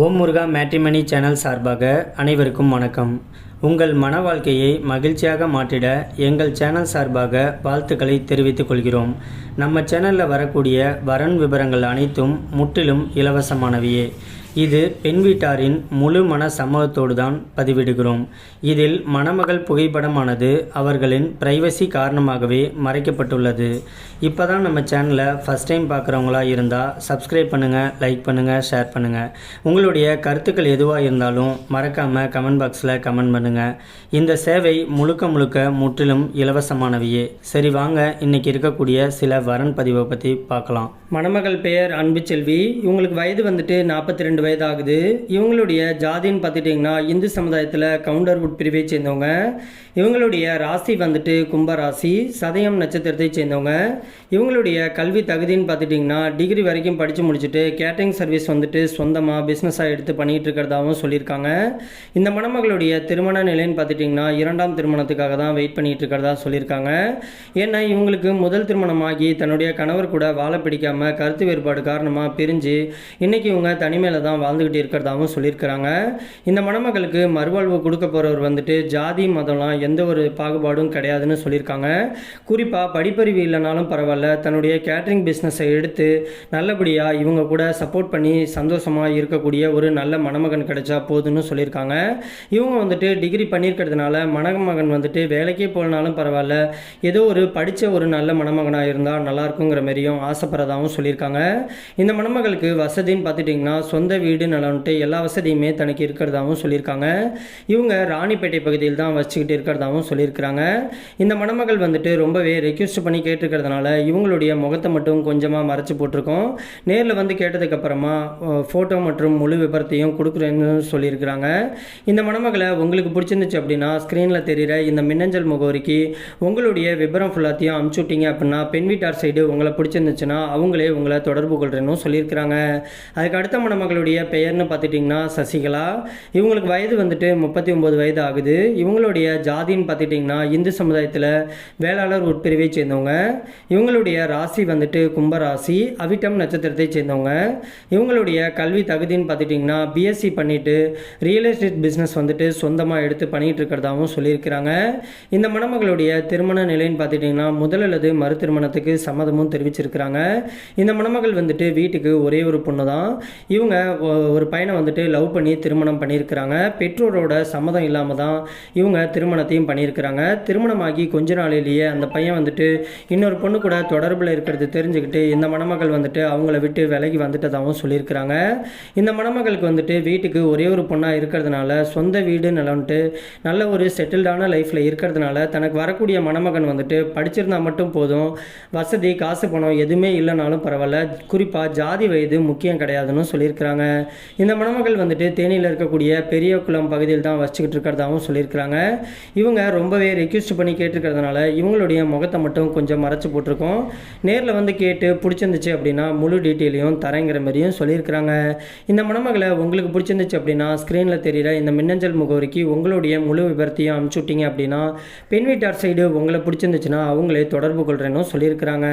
ஓம் முருகா matrimony channel சார்பாக அனைவருக்கும் வணக்கம். உங்கள் மன வாழ்க்கையை மகிழ்ச்சியாக மாற்றிட எங்கள் சேனல் சார்பாக வாழ்த்துக்களை தெரிவித்துக் கொள்கிறோம். நம்ம சேனலில் வரக்கூடிய வரன் விவரங்கள் அனைத்தும் முற்றிலும் இலவசமானவையே. இது பெண் வீட்டாரின் முழு மன சம்மதத்தோடு தான் பதிவிடுகிறோம். இதில் மணமகள் புகைப்படமானது அவர்களின் பிரைவசி காரணமாகவே மறைக்கப்பட்டுள்ளது. இப்போ தான் நம்ம சேனலை ஃபஸ்ட் டைம் பார்க்குறவங்களா இருந்தால் சப்ஸ்கிரைப் பண்ணுங்கள், லைக் பண்ணுங்கள், ஷேர் பண்ணுங்கள். உங்களுடைய கருத்துக்கள் எதுவாக இருந்தாலும் மறக்காமல் கமெண்ட் பாக்ஸில் கமெண்ட் பண்ணுங்கள். இந்த சேவை முழுக்க முற்றிலும் இலவசமானவையே. சரி வாங்க, இன்றைக்கி இருக்கக்கூடிய சில வரன் பதிவை பற்றி பார்க்கலாம். மணமகள் பெயர் அன்பு செல்வி. இவங்களுக்கு வயது வந்துட்டு 42 வயது ஆகுது. இவங்களுடைய ஜாதின்னு பார்த்துட்டிங்கன்னா இந்து சமுதாயத்தில் கவுண்டர் உட்பிரிவை சேர்ந்தவங்க. இவங்களுடைய ராசி வந்துட்டு கும்பராசி, சதயம் நட்சத்திரத்தை சேர்ந்தவங்க. இவங்களுடைய கல்வி தகுதின்னு பார்த்துட்டிங்கன்னா டிகிரி வரைக்கும் படித்து முடிச்சுட்டு கேட்டரிங் சர்வீஸ் வந்துட்டு சொந்தமாக பிஸ்னஸாக எடுத்து பண்ணிகிட்டு இருக்கிறதாகவும் சொல்லியிருக்காங்க. இந்த மணமகளுடைய திருமண நிலைன்னு பார்த்துட்டிங்கன்னா 2ஆம் திருமணத்துக்காக தான் வெயிட் பண்ணிகிட்டு இருக்கிறதா சொல்லியிருக்காங்க. ஏன்னா இவங்களுக்கு முதல் திருமணமாகி தன்னுடைய கணவர் கூட வாழ பிடிக்காமல் கருத்து வேறுபாடு காரணமாக பிரிஞ்சு இன்றைக்கி இவங்க தனிமையில் தான் வாழ்ந்துக்கிட்டு இருக்கிறதாகவும் சொல்லியிருக்கிறாங்க. இந்த மணமகளுக்கு மறுவாழ்வு கொடுக்க போகிறவர் வந்துட்டு ஜாதி மதம்லாம் எந்த ஒரு பாகுபாடும் கிடையாதுன்னு சொல்லியிருக்காங்க. குறிப்பாக படிப்பறிவு இல்லைனாலும் பரவாயில்ல, தன்னுடைய கேட்டரிங் பிஸ்னஸை எடுத்து நல்லபடியாக இவங்க கூட சப்போர்ட் பண்ணி சந்தோஷமாக இருக்கக்கூடிய ஒரு நல்ல மணமகன் கிடைச்சா போதுன்னு சொல்லியிருக்காங்க. இவங்க வந்துட்டு டிகிரி பண்ணியிருக்கிறதுனால மணமகன் வந்துட்டு வேலைக்கே போகலனாலும் பரவாயில்ல, ஏதோ ஒரு படித்த ஒரு நல்ல மணமகனாக இருந்தால் நல்லாயிருக்குங்கிற மாதிரியும் ஆசைப்படுறதாகவும் சொல்லியிருக்காங்க. இந்த மணமகளுக்கு வசதின்னு பார்த்துட்டிங்கன்னா சொந்த வீடு நலன்ட்டு எல்லா வசதியுமே தனக்கு இருக்கிறதாகவும் சொல்லியிருக்காங்க. இவங்க ராணிப்பேட்டை பகுதியில் தான் வச்சுக்கிட்டு இருக்கிறதாகவும் சொல்லியிருக்கிறாங்க. இந்த மணமகள் வந்துட்டு ரொம்பவே ரெக்வெஸ்ட் பண்ணி கேட்டிருக்கிறதுனால இவங்களுடைய முகத்தை மட்டும் கொஞ்சமாக மறைச்சி போட்டிருக்கோம். நேரில் வந்து கேட்டதுக்கப்புறமா ஃபோட்டோ மற்றும் முழு விபரத்தையும் கொடுக்குறேன்னு சொல்லியிருக்கிறாங்க. இந்த மணமகளை உங்களுக்கு பிடிச்சிருந்துச்சு அப்படின்னா ஸ்க்ரீனில் தெரிகிற இந்த மின்னஞ்சல் முகவரிக்கு உங்களுடைய விபரம் ஃபுல்லாத்தையும் அமுச்சு விட்டீங்க அப்படின்னா பெண் வீட்டார் சைடு உங்களை பிடிச்சிருந்துச்சுன்னா அவங்களே உங்களை தொடர்பு கொள்கிறேன்னு சொல்லியிருக்கிறாங்க. அதுக்கு அடுத்த மணமகளுடைய பெயர்னு பார்த்துட்டிங்கன்னா சசிகலா. இவங்களுக்கு வயது வந்துட்டு 39 வயது ஆகுது. இவங்களுடைய ஜாதின்னு பார்த்துட்டிங்கன்னா இந்து சமுதாயத்தில் வேளாளர் உட்பிரிவை சேர்ந்தவங்க. இவங்களுடைய ராசி வந்துட்டு கும்பராசி, அவிட்டம் நட்சத்திரத்தை சேர்ந்தவங்க. இவங்களுடைய கல்வி தகுதின்னு பார்த்துட்டிங்கன்னா பிஎஸ்சி பண்ணிவிட்டு ரியல் எஸ்டேட் பிஸ்னஸ் வந்துட்டு சொந்தமாக எடுத்து பண்ணிகிட்டு இருக்கிறதாகவும் சொல்லியிருக்கிறாங்க. இந்த மணமகளுடைய திருமண நிலைன்னு பார்த்துட்டிங்கன்னா முதல் அல்லது மறு திருமணத்துக்கு சம்மதமும் தெரிவிச்சிருக்கிறாங்க. இந்த மணமகள் வந்துட்டு வீட்டுக்கு ஒரே ஒரு பொண்ணு தான். இவங்க ஒரு பையனை வந்துட்டு லவ் பண்ணி திருமணம் பண்ணியிருக்கிறாங்க. பெற்றோரோட சம்மதம் இல்லாமல் தான் இவங்க திருமணத்தையும் பண்ணியிருக்கிறாங்க. திருமணமாகி கொஞ்ச நாளிலேயே அந்த பையன் வந்துட்டு இன்னொரு பொண்ணு கூட தொடர்பில் இருக்கிறது தெரிஞ்சுக்கிட்டு இந்த மணமகள் வந்துட்டு அவங்கள விட்டு விலகி வந்துட்டதாகவும் சொல்லியிருக்கிறாங்க. இந்த மணமகளுக்கு வந்துட்டு வீட்டுக்கு ஒரே ஒரு பொண்ணாக இருக்கிறதுனால சொந்த வீடு நலன்ட்டு நல்ல ஒரு செட்டில்டான லைஃப்பில் இருக்கிறதுனால தனக்கு வரக்கூடிய மணமகன் வந்துட்டு படிச்சிருந்தா மட்டும் போதும், வசதி காசு பணம் எதுவுமே இல்லைனாலும் பரவாயில்ல, குறிப்பாக ஜாதி வயது முக்கியம் கிடையாதுன்னு சொல்லியிருக்கிறாங்க. இந்த மணமகள் வந்துட்டு தேனியில் இருக்கக்கூடிய பெரிய குளம் பகுதியில் தான் வச்சுக்கிட்டு இருக்கிறதாகவும் சொல்லியிருக்கிறாங்க. இவங்க ரொம்பவே ரெக்வெஸ்ட் பண்ணி கேட்டிருக்கிறதுனால இவங்களுடைய முகத்தை மட்டும் கொஞ்சம் மறைச்சி போட்டிருக்கோம். நேரில் வந்து கேட்டு பிடிச்சிருந்துச்சு அப்படின்னா முழு டீட்டெயிலையும் தரங்கிற மாதிரியும் சொல்லியிருக்கிறாங்க. இந்த மணமகளை உங்களுக்கு பிடிச்சிருந்துச்சு அப்படின்னா ஸ்க்ரீனில் தெரிகிற இந்த மின்னஞ்சல் முகவரிக்கு உங்களுடைய முழு விபரத்தையும் அனுப்பிச்சு விட்டீங்க அப்படின்னா பெண் வீட்டார் சைடு உங்களை பிடிச்சிருந்துச்சுன்னா அவங்களே தொடர்பு கொள்கிறேன்னு சொல்லியிருக்கிறாங்க.